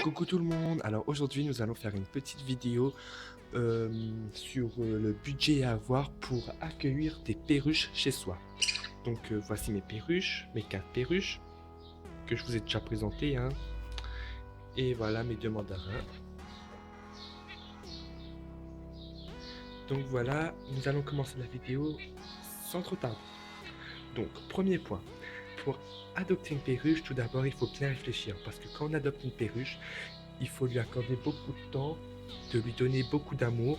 Coucou tout le monde, alors aujourd'hui nous allons faire une petite vidéo sur le budget à avoir pour accueillir des perruches chez soi. Donc voici mes perruches, mes 4 perruches que je vous ai déjà présentées, hein. Et voilà mes deux mandarins. Donc voilà, nous allons commencer la vidéo sans trop tarder. Donc premier point, pour adopter une perruche, tout d'abord il faut bien réfléchir parce que quand on adopte une perruche, il faut lui accorder beaucoup de temps, de lui donner beaucoup d'amour.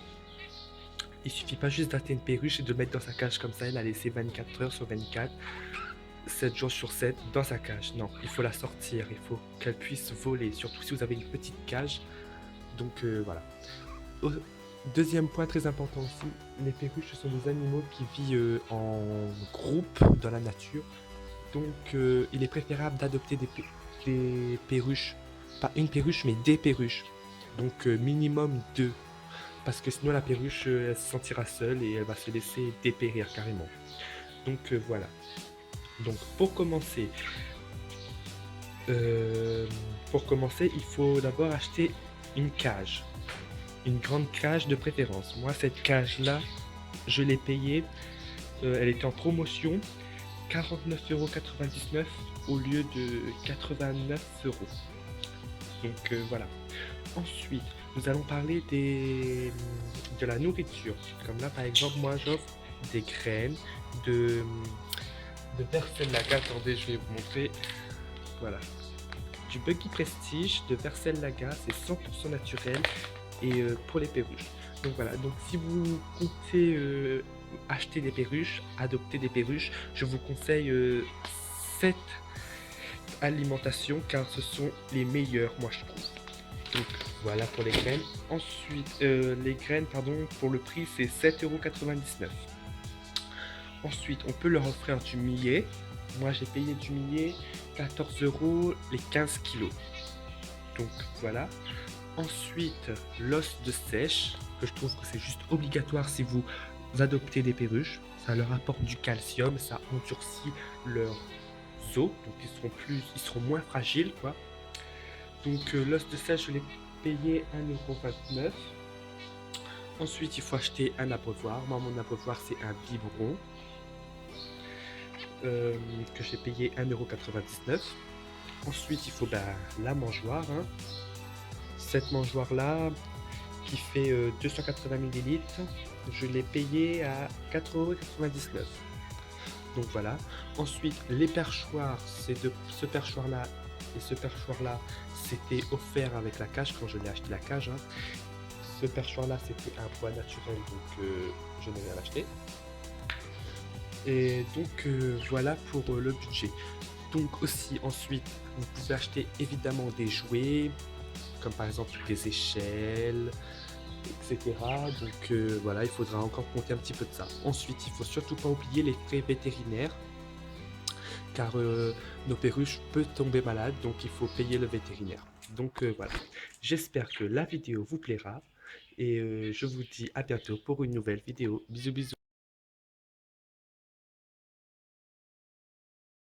Il suffit pas juste d'acheter une perruche et de le mettre dans sa cage comme ça et la laisser 24 heures sur 24, 7 jours sur 7 dans sa cage. Non, il faut la sortir, il faut qu'elle puisse voler, surtout si vous avez une petite cage. Donc voilà. Deuxième point très important aussi, les perruches sont des animaux qui vivent en groupe dans la nature. Donc il est préférable d'adopter des perruches, pas une perruche mais des perruches. Donc minimum deux. Parce que sinon la perruche elle se sentira seule et elle va se laisser dépérir carrément. Donc voilà. Donc pour commencer, il faut d'abord acheter une cage. Une grande cage de préférence. Moi cette cage là, je l'ai payée. Elle était en promotion 49,99 € au lieu de 89 €. Donc voilà. Ensuite, nous allons parler de la nourriture. Comme là, par exemple, moi, j'offre des graines de, de Versellaga. Attendez, je vais vous montrer. Voilà. Du Buggy Prestige de Versellaga, c'est 100% naturel et pour les perruches. Donc voilà, donc si vous comptez acheter des perruches, adopter des perruches, je vous conseille cette alimentation car ce sont les meilleurs, moi je trouve. Donc voilà pour les graines. Ensuite, les graines, pardon, pour le prix, c'est 7,99 €. Ensuite, on peut leur offrir du millet. Moi, j'ai payé du millet 14 € les 15 kilos. Donc voilà. Ensuite, l'os de sèche, que je trouve que c'est juste obligatoire si vous adoptez des perruches. Ça leur apporte du calcium, ça endurcit leurs os, donc ils seront moins fragiles, quoi. Donc l'os de sèche, je l'ai payé 1,29 €. Ensuite, il faut acheter un abreuvoir. Moi, mon abreuvoir, c'est un biberon que j'ai payé 1,99 €. Ensuite, il faut la mangeoire, hein. Cette mangeoire-là, qui fait 280 ml, je l'ai payé à 4,99 €. Donc voilà. Ensuite, les perchoirs, ce perchoir-là et ce perchoir-là, c'était offert avec la cage quand je l'ai acheté la cage, hein. Ce perchoir-là, c'était un bois naturel, donc je n'ai rien acheté. Et donc voilà pour le budget. Donc aussi ensuite, vous pouvez acheter évidemment des jouets, comme par exemple des échelles, etc. Donc voilà, il faudra encore compter un petit peu de ça. Ensuite, il faut surtout pas oublier les frais vétérinaires, car nos perruches peuvent tomber malades, donc il faut payer le vétérinaire. Donc voilà, j'espère que la vidéo vous plaira et je vous dis à bientôt pour une nouvelle vidéo. Bisous bisous.